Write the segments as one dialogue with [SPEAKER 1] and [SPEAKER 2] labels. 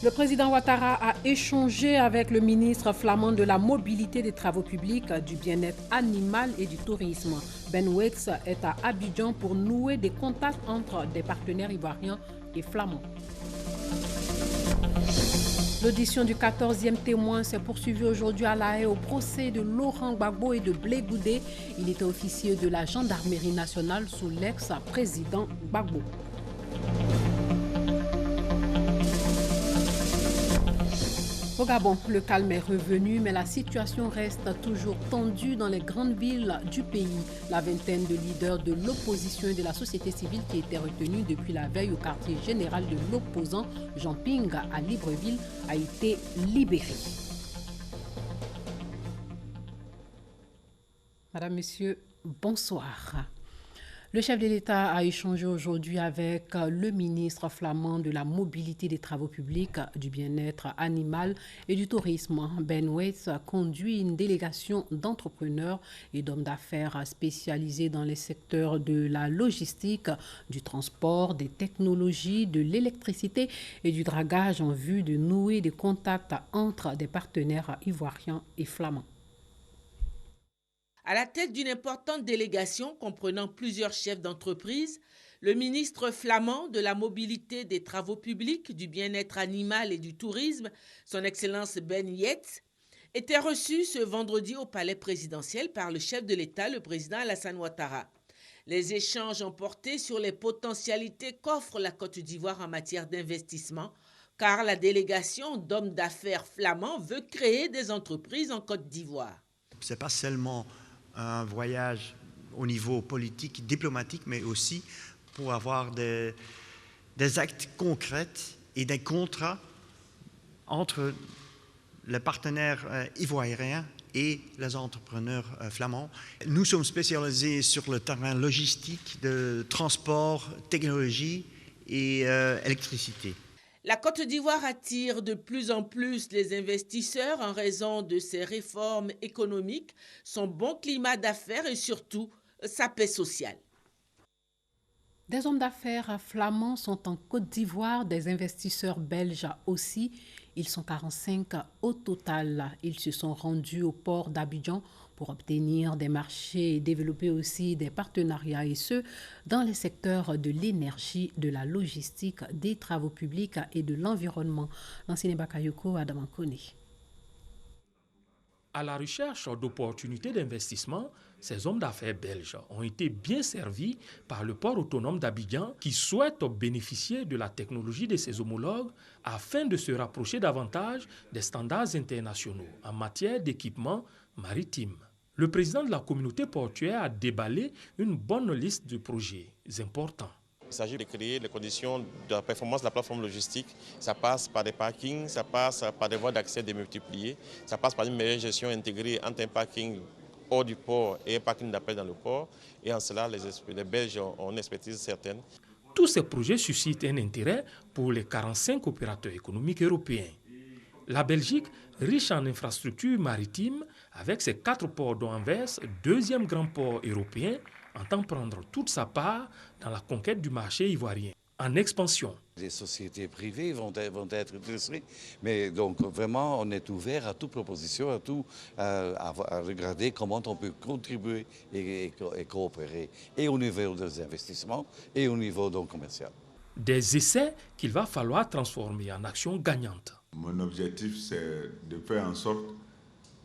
[SPEAKER 1] Le président Ouattara a échangé avec le ministre flamand de la mobilité des travaux publics, du bien-être animal et du tourisme. Ben Weitz est à Abidjan pour nouer des contacts entre des partenaires ivoiriens et flamands. L'audition du 14e témoin s'est poursuivie aujourd'hui à La Haye au procès de Laurent Gbagbo et de Blé Goudé. Il était officier de la gendarmerie nationale sous l'ex-président Gbagbo. Au Gabon, le calme est revenu, mais la situation reste toujours tendue dans les grandes villes du pays. La vingtaine de leaders de l'opposition et de la société civile qui étaient retenus depuis la veille au quartier général de l'opposant Jean Ping à Libreville a été libérée. Madame, Monsieur, bonsoir. Le chef de l'État a échangé aujourd'hui avec le ministre flamand de la mobilité des travaux publics, du bien-être animal et du tourisme. Ben Weitz conduit une délégation d'entrepreneurs et d'hommes d'affaires spécialisés dans les secteurs de la logistique, du transport, des technologies, de l'électricité et du dragage en vue de nouer des contacts entre des partenaires ivoiriens et flamands.
[SPEAKER 2] À la tête d'une importante délégation comprenant plusieurs chefs d'entreprise, le ministre flamand de la mobilité des travaux publics, du bien-être animal et du tourisme, son Excellence Ben Weitz, était reçu ce vendredi au palais présidentiel par le chef de l'État, le président Alassane Ouattara. Les échanges ont porté sur les potentialités qu'offre la Côte d'Ivoire en matière d'investissement, car la délégation d'hommes d'affaires flamands veut créer des entreprises en Côte d'Ivoire.
[SPEAKER 3] Ce n'est pas seulement un voyage au niveau politique, diplomatique, mais aussi pour avoir des actes concrets et des contrats entre les partenaires ivoiriens et les entrepreneurs flamands. Nous sommes spécialisés sur le terrain logistique, de transport, technologie et électricité.
[SPEAKER 2] La Côte d'Ivoire attire de plus en plus les investisseurs en raison de ses réformes économiques, son bon climat d'affaires et surtout sa paix sociale.
[SPEAKER 1] Des hommes d'affaires flamands sont en Côte d'Ivoire, des investisseurs belges aussi. Ils sont 45 au total. Ils se sont rendus au port d'Abidjan pour obtenir des marchés et développer aussi des partenariats, et ce, dans les secteurs de l'énergie, de la logistique, des travaux publics et de l'environnement. L'ancien Bakayoko Adam Kone.
[SPEAKER 4] À la recherche d'opportunités d'investissement, ces hommes d'affaires belges ont été bien servis par le port autonome d'Abidjan qui souhaite bénéficier de la technologie de ses homologues afin de se rapprocher davantage des standards internationaux en matière d'équipement maritime. Le président de la communauté portuaire a déballé une bonne liste de projets importants.
[SPEAKER 5] Il s'agit de créer les conditions de la performance de la plateforme logistique. Ça passe par des parkings, ça passe par des voies d'accès démultipliées, ça passe par une meilleure gestion intégrée entre un parking hors du port et un parking d'appel dans le port. Et en cela, les Belges ont une expertise certaine.
[SPEAKER 4] Tous ces projets suscitent un intérêt pour les 45 opérateurs économiques européens. La Belgique, riche en infrastructures maritimes, avec ses 4 ports dont Anvers, deuxième grand port européen, entend prendre toute sa part dans la conquête du marché ivoirien, en expansion.
[SPEAKER 6] Les sociétés privées vont être intéressées, mais donc vraiment on est ouvert à toute proposition, à regarder comment on peut contribuer et coopérer, et au niveau des investissements et au niveau donc commercial.
[SPEAKER 4] Des essais qu'il va falloir transformer en actions gagnantes.
[SPEAKER 7] Mon objectif, c'est de faire en sorte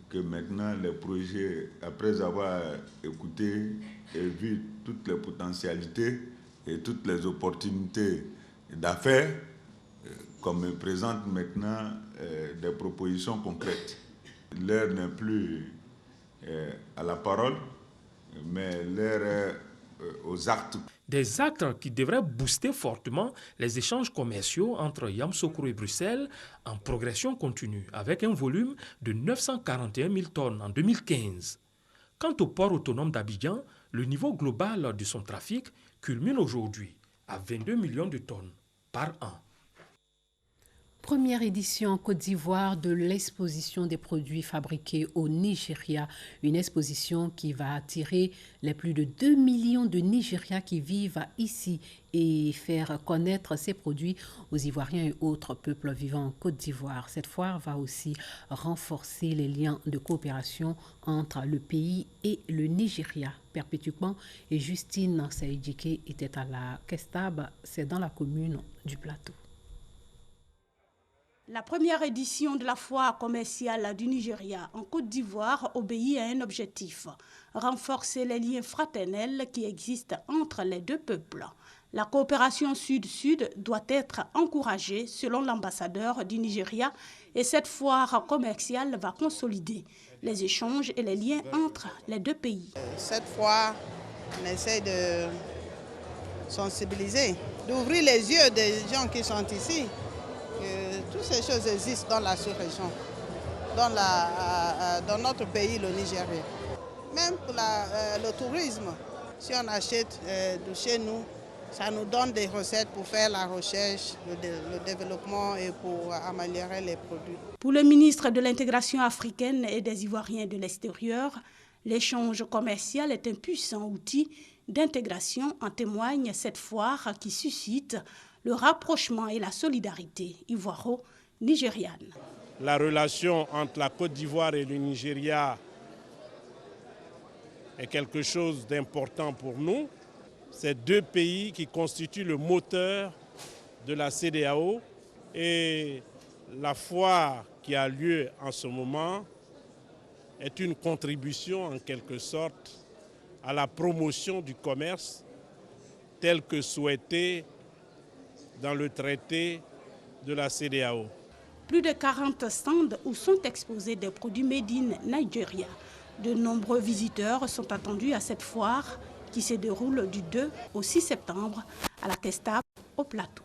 [SPEAKER 7] que maintenant les projets, après avoir écouté et vu toutes les potentialités et toutes les opportunités d'affaires, qu'on me présente maintenant des propositions concrètes. L'heure n'est plus à la parole, mais l'heure est aux actes.
[SPEAKER 4] Des actes qui devraient booster fortement les échanges commerciaux entre Yamoussoukro et Bruxelles en progression continue, avec un volume de 941 000 tonnes en 2015. Quant au port autonome d'Abidjan, le niveau global de son trafic culmine aujourd'hui à 22 millions de tonnes par an.
[SPEAKER 1] Première édition en Côte d'Ivoire de l'exposition des produits fabriqués au Nigeria. Une exposition qui va attirer les plus de 2 millions de Nigériens qui vivent ici et faire connaître ces produits aux Ivoiriens et autres peuples vivant en Côte d'Ivoire. Cette foire va aussi renforcer les liens de coopération entre le pays et le Nigeria. Perpétuellement, et Justine Saïdjike était à la Kestab, c'est dans la commune du Plateau.
[SPEAKER 8] La première édition de la foire commerciale du Nigeria en Côte d'Ivoire obéit à un objectif, renforcer les liens fraternels qui existent entre les deux peuples. La coopération sud-sud doit être encouragée selon l'ambassadeur du Nigeria et cette foire commerciale va consolider les échanges et les liens entre les deux pays.
[SPEAKER 9] Cette fois, on essaie de sensibiliser, d'ouvrir les yeux des gens qui sont ici. Toutes ces choses existent dans la sous-région, dans notre pays, le Nigeria. Même pour le tourisme, si on achète de chez nous, ça nous donne des recettes pour faire la recherche, le développement et pour améliorer les produits.
[SPEAKER 8] Pour le ministre de l'Intégration africaine et des Ivoiriens de l'extérieur, l'échange commercial est un puissant outil d'intégration, en témoigne cette foire qui suscite le rapprochement et la solidarité ivoiro-nigériane.
[SPEAKER 10] La relation entre la Côte d'Ivoire et le Nigeria est quelque chose d'important pour nous. C'est deux pays qui constituent le moteur de la CEDEAO et la foire qui a lieu en ce moment est une contribution en quelque sorte à la promotion du commerce tel que souhaité dans le traité de la CEDEAO.
[SPEAKER 8] Plus de 40 stands où sont exposés des produits made in Nigeria. De nombreux visiteurs sont attendus à cette foire qui se déroule du 2 au 6 septembre à la Kestab, au Plateau.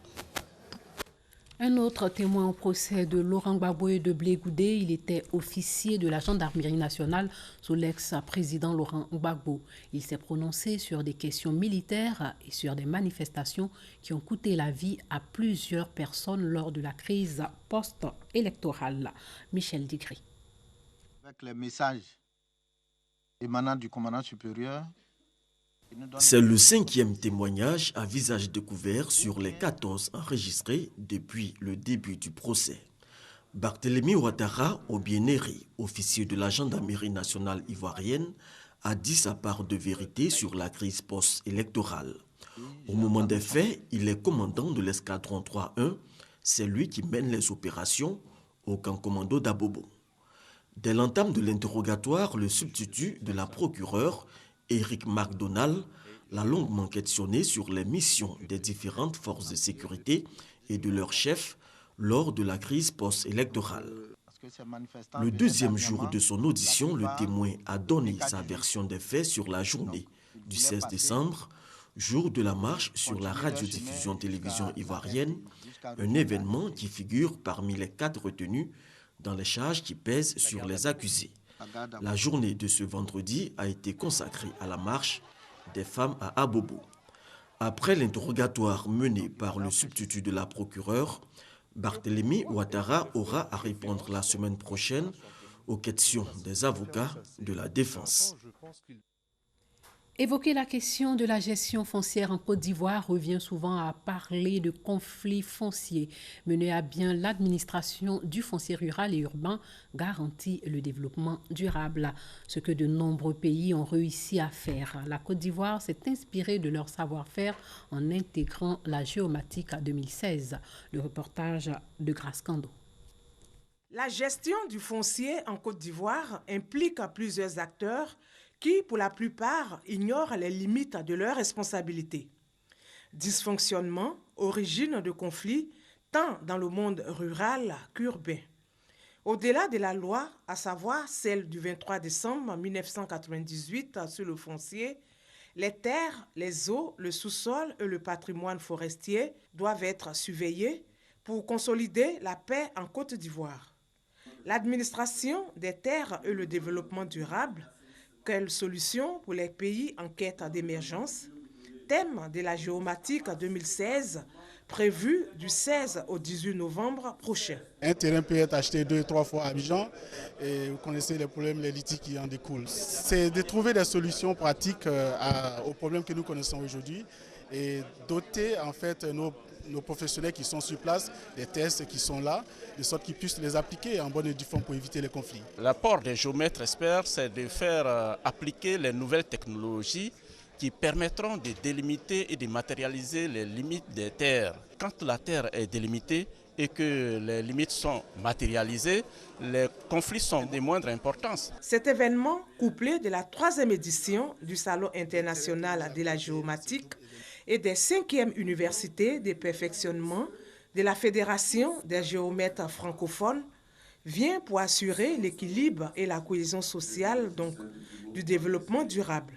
[SPEAKER 1] Un autre témoin au procès de Laurent Gbagbo et de Blé Goudé, il était officier de la gendarmerie nationale sous l'ex-président Laurent Gbagbo. Il s'est prononcé sur des questions militaires et sur des manifestations qui ont coûté la vie à plusieurs personnes lors de la crise post-électorale. Michel Digri.
[SPEAKER 11] Avec les messages émanant du commandant supérieur,
[SPEAKER 12] c'est le 5e témoignage à visage découvert sur les 14 enregistrés depuis le début du procès. Barthélemy Ouattara Obieneri, officier de la gendarmerie nationale ivoirienne, a dit sa part de vérité sur la crise post-électorale. Au moment des faits, il est commandant de l'escadron 3-1, c'est lui qui mène les opérations au camp commando d'Abobo. Dès l'entame de l'interrogatoire, le substitut de la procureure, Eric McDonald, l'a longuement questionné sur les missions des différentes forces de sécurité et de leurs chefs lors de la crise post-électorale. Le deuxième jour de son audition, le témoin a donné sa version des faits sur la journée du 16 décembre, jour de la marche sur la radiodiffusion-télévision ivoirienne, un événement qui figure parmi les 4 retenus dans les charges qui pèsent sur les accusés. La journée de ce vendredi a été consacrée à la marche des femmes à Abobo. Après l'interrogatoire mené par le substitut de la procureure, Barthélemy Ouattara aura à répondre la semaine prochaine aux questions des avocats de la défense.
[SPEAKER 1] Évoquer la question de la gestion foncière en Côte d'Ivoire revient souvent à parler de conflits fonciers. Mener à bien l'administration du foncier rural et urbain garantit le développement durable, ce que de nombreux pays ont réussi à faire. La Côte d'Ivoire s'est inspirée de leur savoir-faire en intégrant la géomatique en 2016. Le reportage de Grace Kando.
[SPEAKER 13] La gestion du foncier en Côte d'Ivoire implique plusieurs acteurs qui, pour la plupart, ignorent les limites de leurs responsabilités. Dysfonctionnement, origine de conflits, tant dans le monde rural qu'urbain. Au-delà de la loi, à savoir celle du 23 décembre 1998 sur le foncier, les terres, les eaux, le sous-sol et le patrimoine forestier doivent être surveillés pour consolider la paix en Côte d'Ivoire. L'administration des terres et le développement durable. Quelles solutions pour les pays en quête d'émergence? thème de la géomatique 2016 prévu du 16 au 18 novembre prochain.
[SPEAKER 14] Un terrain peut être acheté 2-3 fois à Abidjan et vous connaissez les problèmes, les litiges qui en découlent. C'est de trouver des solutions pratiques aux problèmes que nous connaissons aujourd'hui et doter en fait nos professionnels qui sont sur place, des tests qui sont là, de sorte qu'ils puissent les appliquer en bonne et due forme pour éviter les conflits.
[SPEAKER 15] L'apport des géomètres experts, c'est de faire appliquer les nouvelles technologies qui permettront de délimiter et de matérialiser les limites des terres. Quand la terre est délimitée et que les limites sont matérialisées, les conflits sont de moindre importance.
[SPEAKER 13] Cet événement, couplé de la 3e édition du Salon international de la géomatique et des 5e universités de perfectionnement de la Fédération des géomètres francophones, vient pour assurer l'équilibre et la cohésion sociale, donc du développement durable.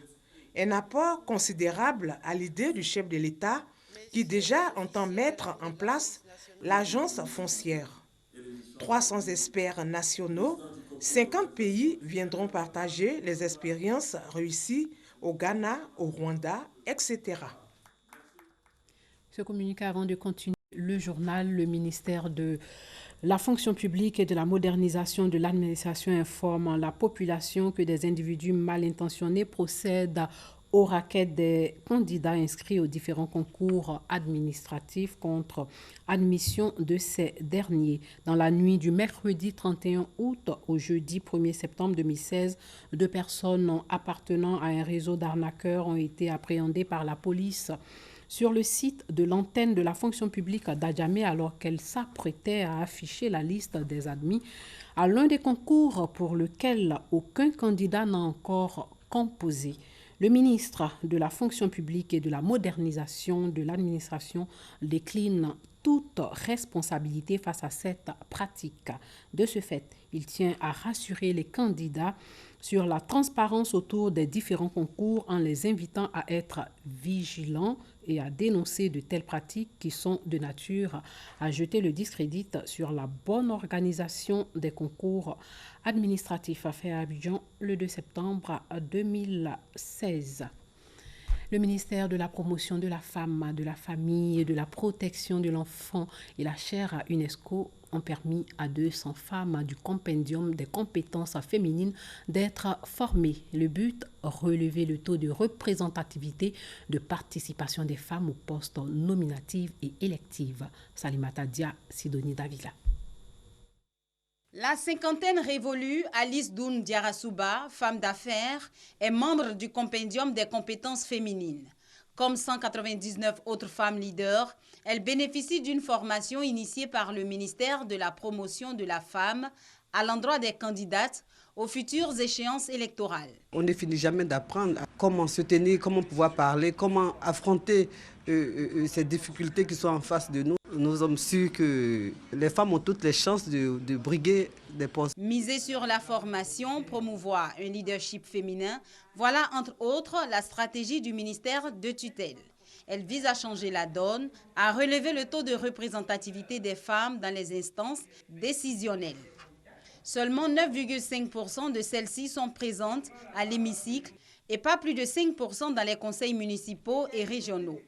[SPEAKER 13] Un apport considérable à l'idée du chef de l'État qui déjà entend mettre en place l'agence foncière. 300 experts nationaux, 50 pays viendront partager les expériences réussies au Ghana, au Rwanda, etc.
[SPEAKER 1] Ce communiqué avant de continuer le journal, le ministère de la fonction publique et de la modernisation de l'administration informe la population que des individus mal intentionnés procèdent au racket des candidats inscrits aux différents concours administratifs contre admission de ces derniers. Dans la nuit du mercredi 31 août au jeudi 1er septembre 2016, 2 personnes appartenant à un réseau d'arnaqueurs ont été appréhendées par la police sur le site de l'antenne de la fonction publique d'Adjamé alors qu'elle s'apprêtait à afficher la liste des admis à l'un des concours pour lequel aucun candidat n'a encore composé. Le ministre de la fonction publique et de la modernisation de l'administration décline toute responsabilité face à cette pratique. De ce fait, il tient à rassurer les candidats sur la transparence autour des différents concours en les invitant à être vigilants et à dénoncer de telles pratiques qui sont de nature à jeter le discrédit sur la bonne organisation des concours administratifs faits à Abidjan le 2 septembre 2016. Le ministère de la promotion de la femme, de la famille et de la protection de l'enfant et la chaire UNESCO ont permis à 200 femmes du compendium des compétences féminines d'être formées. Le but, relever le taux de représentativité de participation des femmes aux postes nominatifs et électifs. Salimata Dia, Sidonie Davila.
[SPEAKER 16] La cinquantaine révolue, Alice Doun Diarasuba, femme d'affaires, est membre du compendium des compétences féminines. Comme 199 autres femmes leaders, elle bénéficie d'une formation initiée par le ministère de la promotion de la femme à l'endroit des candidates aux futures échéances électorales.
[SPEAKER 17] On ne finit jamais d'apprendre comment se tenir, comment pouvoir parler, comment affronter ces difficultés qui sont en face de nous. Nous sommes sûrs que les femmes ont toutes les chances de briguer des postes.
[SPEAKER 16] Miser sur la formation, promouvoir un leadership féminin, voilà entre autres la stratégie du ministère de tutelle. Elle vise à changer la donne, à relever le taux de représentativité des femmes dans les instances décisionnelles. Seulement 9,5% de celles-ci sont présentes à l'hémicycle et pas plus de 5% dans les conseils municipaux et régionaux.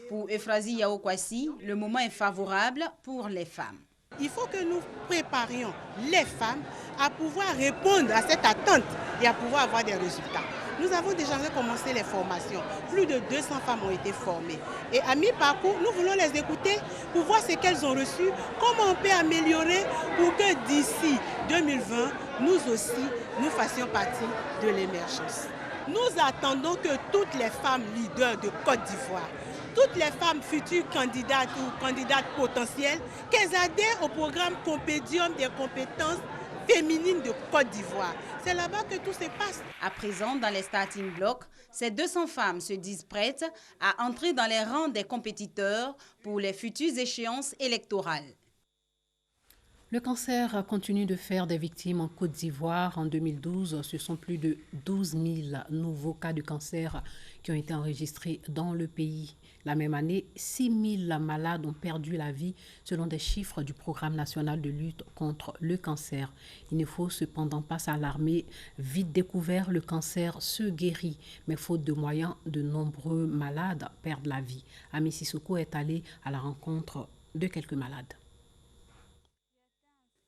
[SPEAKER 16] Pour Euphrasie Yaokwasi, le moment est favorable pour les femmes.
[SPEAKER 9] Il faut que nous préparions les femmes à pouvoir répondre à cette attente et à pouvoir avoir des résultats. Nous avons déjà commencé les formations. Plus de 200 femmes ont été formées. Et à mi-parcours, nous voulons les écouter pour voir ce qu'elles ont reçu, comment on peut améliorer pour que d'ici 2020, nous aussi, nous fassions partie de l'émergence. Nous attendons que toutes les femmes leaders de Côte d'Ivoire, toutes les femmes futures candidates ou candidates potentielles, qu'elles adhèrent au programme Compédium des compétences féminines de Côte d'Ivoire. C'est là-bas que tout se passe.
[SPEAKER 16] À présent, dans les starting blocks, ces 200 femmes se disent prêtes à entrer dans les rangs des compétiteurs pour les futures échéances électorales.
[SPEAKER 1] Le cancer continue de faire des victimes en Côte d'Ivoire. En 2012, ce sont plus de 12 000 nouveaux cas de cancer qui ont été enregistrés dans le pays. La même année, 6 000 malades ont perdu la vie selon des chiffres du Programme national de lutte contre le cancer. Il ne faut cependant pas s'alarmer. Vite découvert, le cancer se guérit. Mais faute de moyens, de nombreux malades perdent la vie. Ami Sissoko est allé à la rencontre de quelques malades.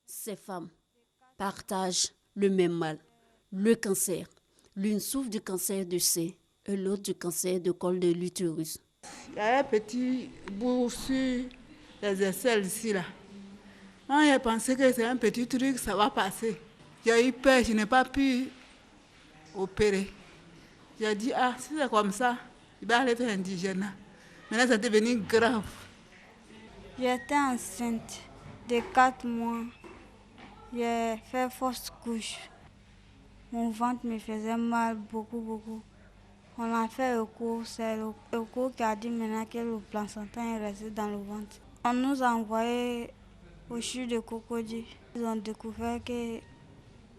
[SPEAKER 18] Ces femmes partagent le même mal, le cancer. L'une souffre du cancer du sein et l'autre du cancer de col de l'utérus.
[SPEAKER 19] Il y a un petit bout sur les aisselles ici là. Quand j'ai pensé que c'est un petit truc, ça va passer. J'ai eu peur, je n'ai pas pu opérer. J'ai dit, si c'est comme ça, il va aller faire indigène. Maintenant, c'est devenu grave.
[SPEAKER 20] J'étais enceinte de 4 mois. J'ai fait fausse couche. Mon ventre me faisait mal beaucoup. On a fait le cours, c'est le cours qui a dit maintenant que le placenta est resté dans le ventre. On nous a envoyé au CHU de Cocody. Ils ont découvert que le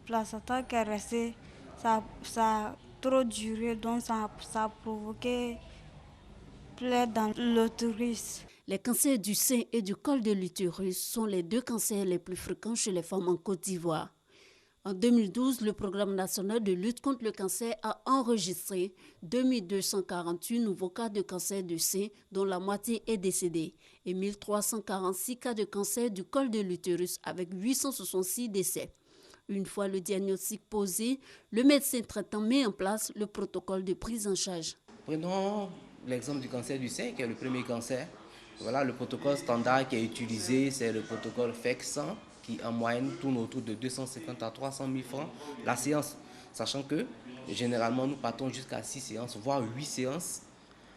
[SPEAKER 20] placenta qui est resté, ça a trop duré, donc ça a provoqué plaie dans l'utérus.
[SPEAKER 18] Les cancers du sein et du col de l'utérus sont les 2 cancers les plus fréquents chez les femmes en Côte d'Ivoire. En 2012, le Programme national de lutte contre le cancer a enregistré 2248 nouveaux cas de cancer du sein, dont la moitié est décédée, et 1346 cas de cancer du col de l'utérus, avec 866 décès. Une fois le diagnostic posé, le médecin traitant met en place le protocole de prise en charge.
[SPEAKER 21] Prenons l'exemple du cancer du sein, qui est le premier cancer. Voilà, le protocole standard qui est utilisé, c'est le protocole FEC100, qui en moyenne tourne autour de 250 à 300 000 francs la séance. Sachant que généralement nous partons jusqu'à 6 séances, voire 8 séances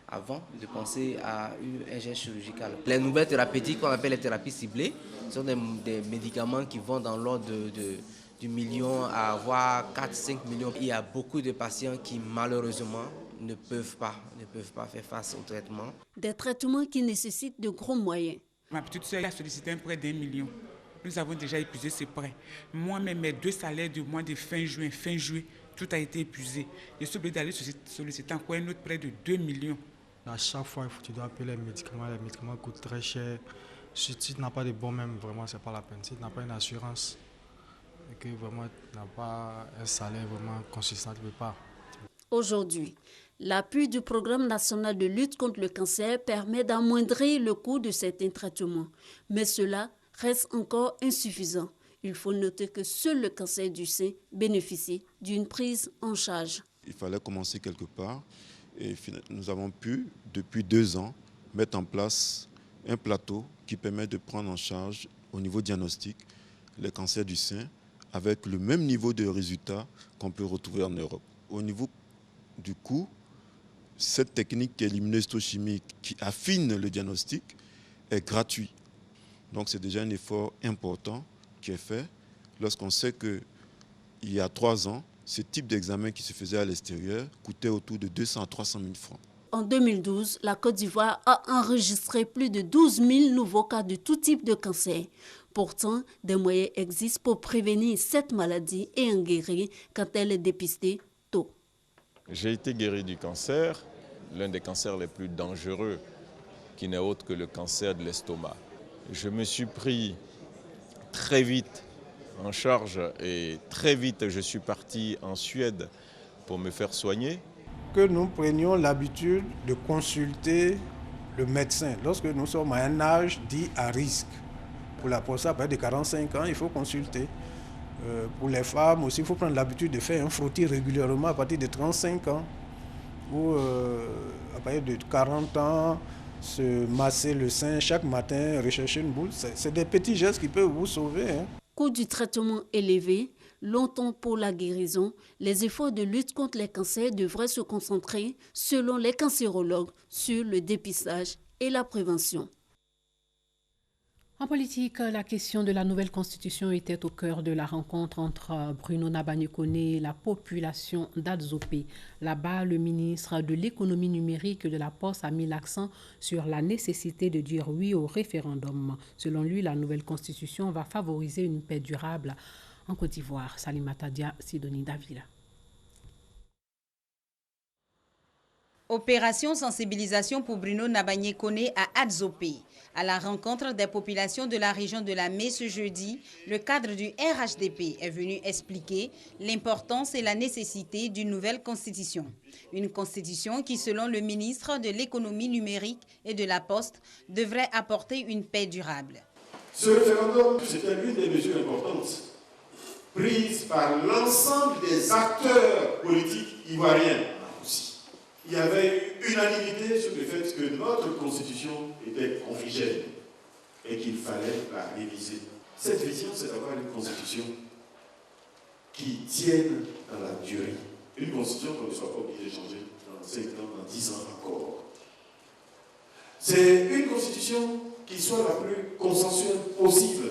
[SPEAKER 21] avant de penser à un geste chirurgical. Les nouvelles thérapeutiques qu'on appelle les thérapies ciblées sont des médicaments qui vont dans l'ordre du million à voire 4-5 millions. Il y a beaucoup de patients qui malheureusement ne peuvent pas faire face au traitement.
[SPEAKER 18] Des traitements qui nécessitent de gros moyens.
[SPEAKER 22] Ma petite soeur a sollicité un prêt d'1 million. Nous avons déjà épuisé ce prêt. Moi-même, mes 2 salaires du mois de fin juillet, tout a été épuisé. Je suis obligé d'aller solliciter encore un autre prêt de 2 millions.
[SPEAKER 23] À chaque fois, tu dois payer les médicaments coûtent très cher. Si tu n'as pas de bon même, vraiment, ce n'est pas la peine. Si tu n'as pas une assurance et que vraiment tu n'as pas un salaire vraiment consistant, tu ne peux pas.
[SPEAKER 18] Aujourd'hui, l'appui du Programme national de lutte contre le cancer permet d'amoindrir le coût de certains traitements. Mais cela reste encore insuffisant. Il faut noter que seul le cancer du sein bénéficie d'une prise en charge.
[SPEAKER 24] Il fallait commencer quelque part et nous avons pu, depuis 2 ans, mettre en place un plateau qui permet de prendre en charge au niveau diagnostic les cancers du sein avec le même niveau de résultats qu'on peut retrouver en Europe. Au niveau du coût, cette technique qui est l'immunohistochimique qui affine le diagnostic est gratuite. Donc c'est déjà un effort important qui est fait lorsqu'on sait qu'il y a 3 ans, ce type d'examen qui se faisait à l'extérieur coûtait autour de 200 à 300 000 francs.
[SPEAKER 18] En 2012, la Côte d'Ivoire a enregistré plus de 12 000 nouveaux cas de tout type de cancer. Pourtant, des moyens existent pour prévenir cette maladie et en guérir quand elle est dépistée tôt.
[SPEAKER 25] J'ai été guéri du cancer, l'un des cancers les plus dangereux, qui n'est autre que le cancer de l'estomac. Je me suis pris très vite en charge et très vite je suis parti en Suède pour me faire soigner.
[SPEAKER 26] Que nous prenions l'habitude de consulter le médecin lorsque nous sommes à un âge dit à risque. Pour ça, à partir de 45 ans, il faut consulter. Pour les femmes aussi, il faut prendre l'habitude de faire un frottis régulièrement à partir de 35 ans. Ou à partir de 40 ans, se masser le sein chaque matin, rechercher une boule. C'est des petits gestes qui peuvent vous sauver.
[SPEAKER 18] Coût du traitement élevé, longtemps pour la guérison, les efforts de lutte contre les cancers devraient se concentrer, selon les cancérologues, sur le dépistage et la prévention.
[SPEAKER 1] En politique, la question de la nouvelle constitution était au cœur de la rencontre entre Bruno Nabagné-Koné et la population d'Adzopé. Là-bas, le ministre de l'économie numérique et de la Poste a mis l'accent sur la nécessité de dire oui au référendum. Selon lui, la nouvelle constitution va favoriser une paix durable en Côte d'Ivoire. Salimata Dia, Sidonie Davila.
[SPEAKER 16] Opération sensibilisation pour Bruno Nabagné Koné à Adzopé. À la rencontre des populations de la région de la Mée ce jeudi, le cadre du RHDP est venu expliquer l'importance et la nécessité d'une nouvelle constitution. Une constitution qui, selon le ministre de l'économie numérique et de la Poste, devrait apporter une paix durable.
[SPEAKER 2] Ce référendum, c'était l'une des mesures importantes prises par l'ensemble des acteurs politiques ivoiriens aussi. Il y avait eu unanimité sur le fait que notre constitution était confligène et qu'il fallait la réviser. Cette vision, c'est d'avoir une constitution qui tienne dans la durée. Une constitution qu'on ne soit pas obligé de changer dans 5 ans, dans 10 ans encore. C'est une constitution qui soit la plus consensuelle possible.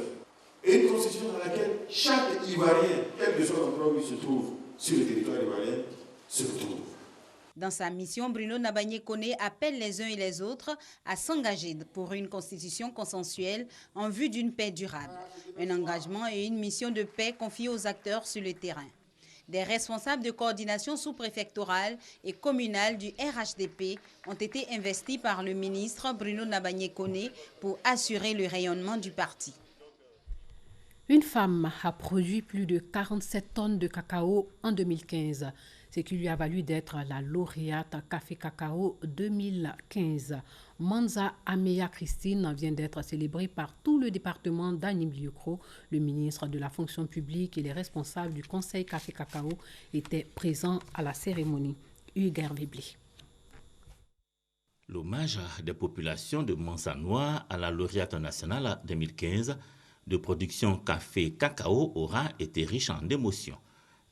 [SPEAKER 2] Et une constitution dans laquelle chaque Ivoirien, quel que soit l'endroit où il se trouve sur le territoire ivoirien, se retrouve.
[SPEAKER 16] Dans sa mission, Bruno Nabagné Koné appelle les uns et les autres à s'engager pour une constitution consensuelle en vue d'une paix durable. Un engagement et une mission de paix confiés aux acteurs sur le terrain. Des responsables de coordination sous-préfectorale et communale du RHDP ont été investis par le ministre Bruno Nabagné Koné pour assurer le rayonnement du parti.
[SPEAKER 1] Une femme a produit plus de 47 tonnes de cacao en 2015. Ce qui lui a valu d'être la lauréate Café Cacao 2015. Manza Ameya Christine vient d'être célébrée par tout le département d'Animbliocro. Le ministre de la fonction publique et les responsables du conseil Café Cacao étaient présents à la cérémonie. Hugues Hervé-Blé.
[SPEAKER 3] L'hommage des populations de Manzanois à la lauréate nationale 2015 de production Café Cacao aura été riche en émotions.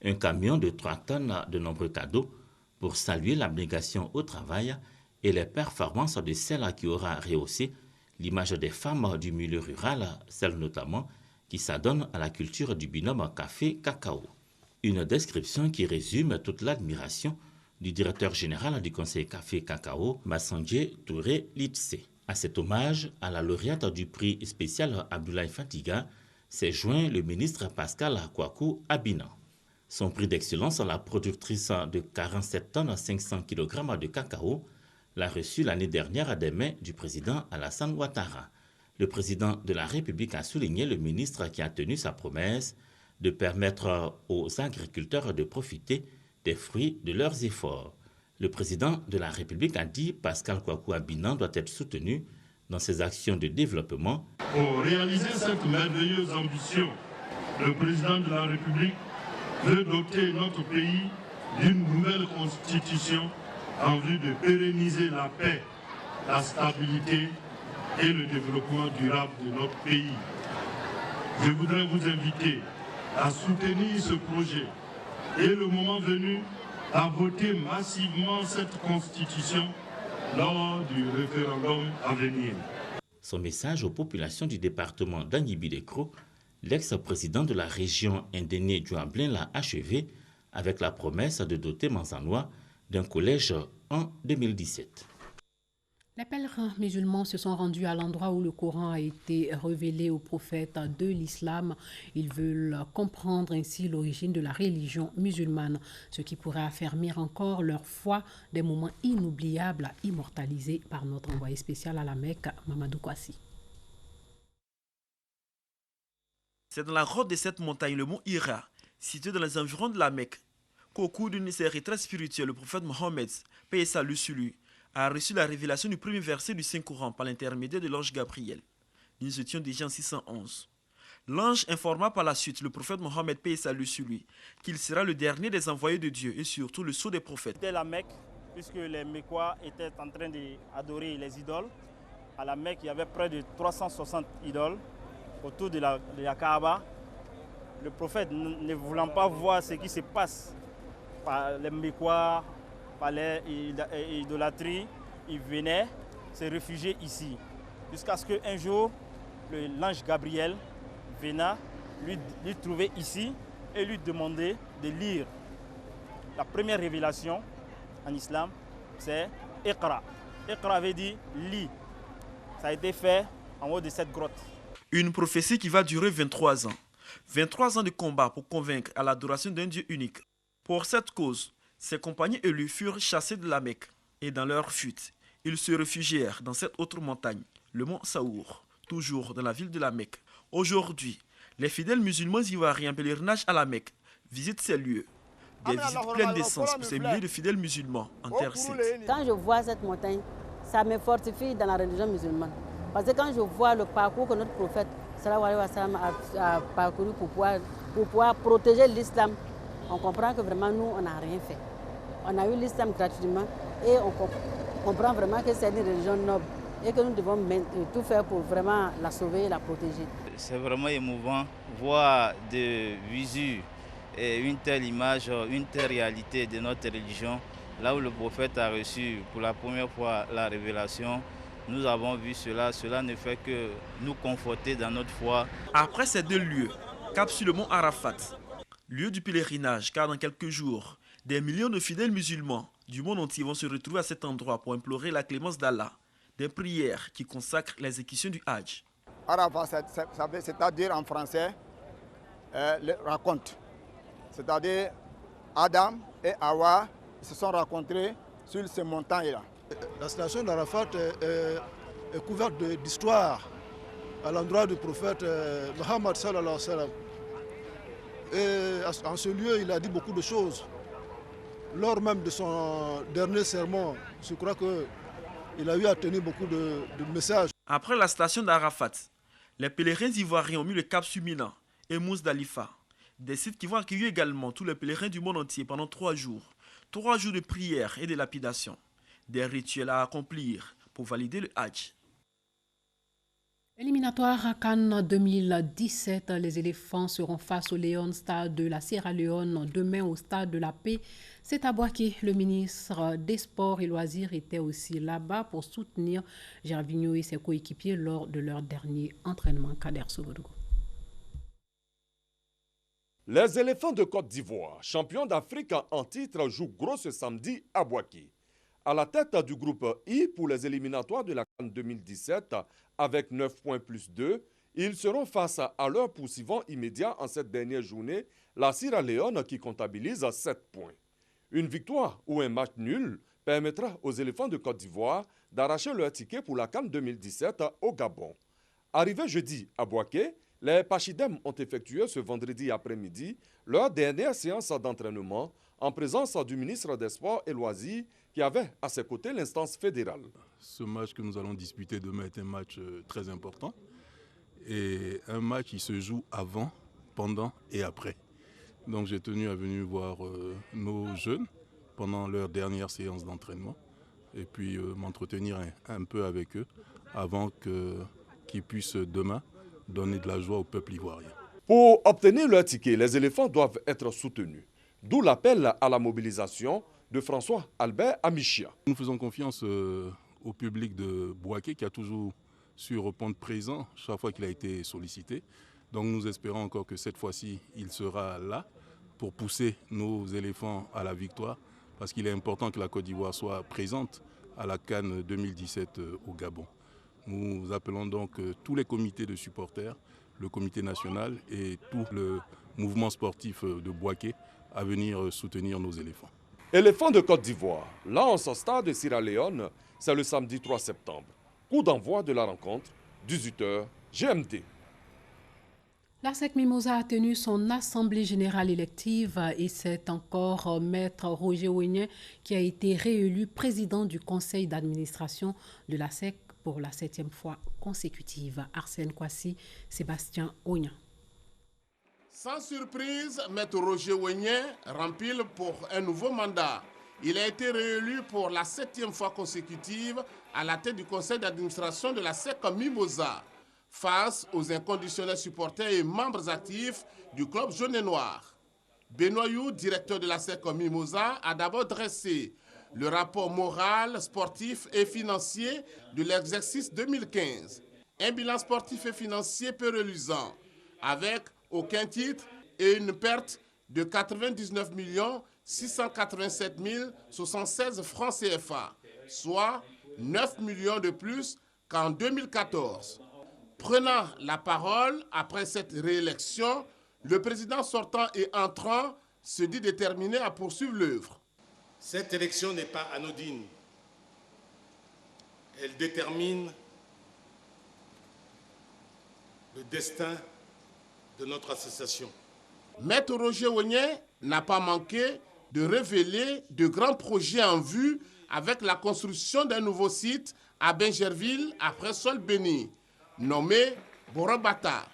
[SPEAKER 3] Un camion de 3 tonnes de nombreux cadeaux pour saluer l'abnégation au travail et les performances de celle qui aura rehaussé l'image des femmes du milieu rural, celles notamment qui s'adonnent à la culture du binôme café-cacao. Une description qui résume toute l'admiration du directeur général du conseil café-cacao, Massandje Touré Litse. À cet hommage à la lauréate du prix spécial Abdoulaye Fatiga s'est joint le ministre Pascal Kwaku Abina. Son prix d'excellence, la productrice de 47 tonnes 500 kg de cacao, l'a reçu l'année dernière des mains du président Alassane Ouattara. Le président de la République a souligné le ministre qui a tenu sa promesse de permettre aux agriculteurs de profiter des fruits de leurs efforts. Le président de la République a dit Pascal Kwaku Abina doit être soutenu dans ses actions de développement.
[SPEAKER 4] Pour réaliser cette merveilleuse ambition, le président de la République veut doter notre pays d'une nouvelle constitution en vue de pérenniser la paix, la stabilité et le développement durable de notre pays. Je voudrais vous inviter à soutenir ce projet et le moment venu à voter massivement cette constitution lors du référendum à venir.
[SPEAKER 3] Son message aux populations du département d'Anibidekro, l'ex-président de la région Indéné Djouablin l'a achevé avec la promesse de doter Manzanois d'un collège en 2017.
[SPEAKER 1] Les pèlerins musulmans se sont rendus à l'endroit où le Coran a été révélé aux prophètes de l'islam. Ils veulent comprendre ainsi l'origine de la religion musulmane, ce qui pourrait affermir encore leur foi, des moments inoubliables immortalisés par notre envoyé spécial à la Mecque, Mamadou Kwasi.
[SPEAKER 5] C'est dans la grotte de cette montagne, le mont Hira, situé dans les environs de la Mecque, qu'au cours d'une série très spirituelle, le prophète Mohammed, paix et salut sur lui, a reçu la révélation du premier verset du Saint-Coran par l'intermédiaire de l'ange Gabriel. Nous étions déjà en 611. L'ange informa par la suite le prophète Mohammed, paix et salut sur lui, qu'il sera le dernier des envoyés de Dieu et surtout le sceau des prophètes.
[SPEAKER 6] C'était la Mecque, puisque les Mecquois étaient en train d'adorer les idoles. À la Mecque, il y avait près de 360 idoles autour de la Kaaba. Le prophète, ne voulant pas voir ce qui se passe par les Mecquois, par les idolâtries, il venait se réfugier ici. Jusqu'à ce qu'un jour, l'ange Gabriel venait lui trouver ici et lui demander de lire. La première révélation en islam, c'est Iqra. Iqra veut dire lis. Ça a été fait en haut de cette grotte.
[SPEAKER 5] Une prophétie qui va durer 23 ans. 23 ans de combat pour convaincre à l'adoration d'un Dieu unique. Pour cette cause, ses compagnons élus furent chassés de la Mecque. Et dans leur fuite, ils se réfugièrent dans cette autre montagne, le mont Saour, toujours dans la ville de la Mecque. Aujourd'hui, les fidèles musulmans ivoiriens en pèlerinage à la Mecque visitent ces lieux. Des visites pleines d'essence pour ces milliers de fidèles musulmans en terre sainte.
[SPEAKER 7] Quand je vois cette montagne, ça me fortifie dans la religion musulmane. Parce que quand je vois le parcours que notre prophète a parcouru pour pouvoir protéger l'islam, on comprend que vraiment nous, on n'a rien fait. On a eu l'islam gratuitement et on comprend vraiment que c'est une religion noble et que nous devons tout faire pour vraiment la sauver et la protéger.
[SPEAKER 8] C'est vraiment émouvant voir de visu une telle image, une telle réalité de notre religion. Là où le prophète a reçu pour la première fois la révélation, nous avons vu cela. Cela ne fait que nous conforter dans notre foi.
[SPEAKER 5] Après ces deux lieux, cap sur le mont Arafat, lieu du pèlerinage, car dans quelques jours, des millions de fidèles musulmans du monde entier vont se retrouver à cet endroit pour implorer la clémence d'Allah. Des prières qui consacrent l'exécution du Hajj.
[SPEAKER 10] Arafat, c'est-à-dire en français, le raconte. C'est-à-dire Adam et Hawa se sont rencontrés sur ces montagnes-là.
[SPEAKER 11] La station d'Arafat est couverte d'histoire à l'endroit du prophète Mohammed sallallahu alayhi wa sallam. Et en ce lieu, il a dit beaucoup de choses. Lors même de son dernier sermon, je crois qu'il a eu à tenir beaucoup de messages.
[SPEAKER 5] Après la station d'Arafat, les pèlerins ivoiriens ont mis le cap sur Mina et Mousdalifa. Des sites qui vont accueillir également tous les pèlerins du monde entier pendant 3 jours. 3 jours de prière et de lapidation. Des rituels à accomplir pour valider le Hajj.
[SPEAKER 1] Éliminatoire à Cannes 2017, les éléphants seront face au Leone Stars de la Sierra Leone demain au Stade de la Paix. C'est à Boaké. Le ministre des Sports et Loisirs était aussi là-bas pour soutenir Gervinho et ses coéquipiers lors de leur dernier entraînement. Kader Sogodougou.
[SPEAKER 12] Les éléphants de Côte d'Ivoire, champions d'Afrique en titre, jouent gros ce samedi à Boaké. À la tête du groupe I pour les éliminatoires de la CAN 2017, avec 9 points plus 2, ils seront face à leur poursuivant immédiat en cette dernière journée, la Sierra Leone qui comptabilise 7 points. Une victoire ou un match nul permettra aux éléphants de Côte d'Ivoire d'arracher leur ticket pour la CAN 2017 au Gabon. Arrivés jeudi à Boaké, les Pachidem ont effectué ce vendredi après-midi leur dernière séance d'entraînement en présence du ministre des Sports et Loisirs qui avait à ses côtés l'instance fédérale.
[SPEAKER 14] Ce match que nous allons disputer demain est un match très important et un match qui se joue avant, pendant et après. Donc j'ai tenu à venir voir nos jeunes pendant leur dernière séance d'entraînement et puis m'entretenir un peu avec eux avant qu'ils puissent demain donner de la joie au peuple ivoirien.
[SPEAKER 12] Pour obtenir leur ticket, les éléphants doivent être soutenus. D'où l'appel à la mobilisation de François Albert Amichia.
[SPEAKER 14] Nous faisons confiance au public de Boaké qui a toujours su répondre présent chaque fois qu'il a été sollicité. Donc nous espérons encore que cette fois-ci, il sera là pour pousser nos éléphants à la victoire parce qu'il est important que la Côte d'Ivoire soit présente à la CAN 2017 au Gabon. Nous appelons donc tous les comités de supporters, le comité national et tout le mouvement sportif de Boaké à venir soutenir nos éléphants.
[SPEAKER 12] Éléphants de Côte d'Ivoire, lance Stade de Sierra Leone, c'est le samedi 3 septembre. Coup d'envoi de la rencontre, 18h, GMT.
[SPEAKER 1] L'ARSEC Mimosa a tenu son assemblée générale élective et c'est encore Maître Roger Ouigné qui a été réélu président du conseil d'administration de l'ARSEC pour la 7e fois consécutive. Arsène Kwasi, Sébastien Ognan.
[SPEAKER 27] Sans surprise, Maître Roger Ouigné rempile pour un nouveau mandat. Il a été réélu pour la 7e fois consécutive à la tête du conseil d'administration de la SEC Mimosa, face aux inconditionnels supporters et membres actifs du club jaune et noir. Benoît You, directeur de la SEC Mimosa, a d'abord dressé le rapport moral, sportif et financier de l'exercice 2015. Un bilan sportif et financier peu reluisant, avec aucun titre et une perte de 99 687 076 francs CFA, soit 9 millions de plus qu'en 2014. Prenant la parole après cette réélection, le président sortant et entrant se dit déterminé à poursuivre l'œuvre.
[SPEAKER 28] Cette élection n'est pas anodine.
[SPEAKER 27] Elle détermine le destin de notre association. Maître Roger Wagné n'a pas manqué de révéler de grands projets en vue avec la construction d'un nouveau site à Bingerville, après sol béni, nommé Borobata.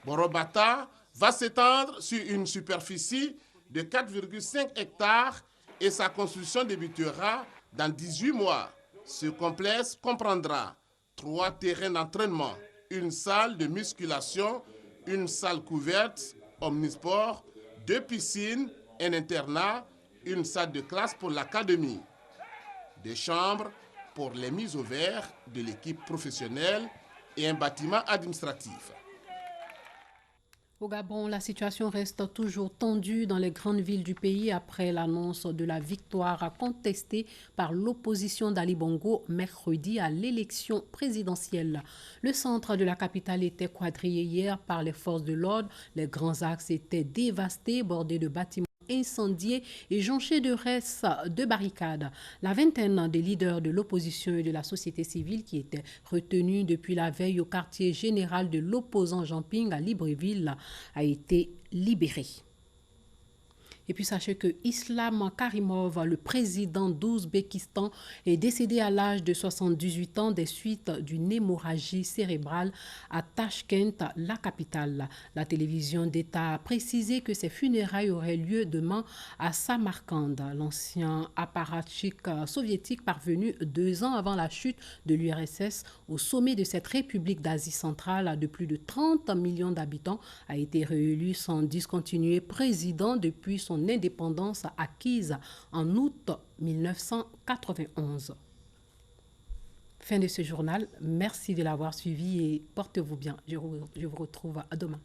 [SPEAKER 27] Borobata va s'étendre sur une superficie de 4,5 hectares et sa construction débutera dans 18 mois. Ce complexe comprendra 3 terrains d'entraînement, une salle de musculation, une salle couverte, omnisport, 2 piscines, un internat, une salle de classe pour l'académie, des chambres pour les mises au vert de l'équipe professionnelle et un bâtiment administratif.
[SPEAKER 1] Au Gabon, la situation reste toujours tendue dans les grandes villes du pays après l'annonce de la victoire contestée par l'opposition d'Ali Bongo mercredi à l'élection présidentielle. Le centre de la capitale était quadrillé hier par les forces de l'ordre. Les grands axes étaient dévastés, bordés de bâtiments incendiés et jonchés de restes de barricades. La vingtaine des leaders de l'opposition et de la société civile qui étaient retenus depuis la veille au quartier général de l'opposant Jean Ping à Libreville a été libérée. Et puis sachez que Islam Karimov, le président d'Ouzbékistan, est décédé à l'âge de 78 ans des suites d'une hémorragie cérébrale à Tachkent, la capitale. La télévision d'État a précisé que ses funérailles auraient lieu demain à Samarkand. L'ancien apparatchik soviétique parvenu 2 ans avant la chute de l'URSS au sommet de cette république d'Asie centrale de plus de 30 millions d'habitants a été réélu sans discontinuer président depuis son indépendance acquise en août 1991. Fin de ce journal. Merci de l'avoir suivi et portez-vous bien. Je vous retrouve à demain.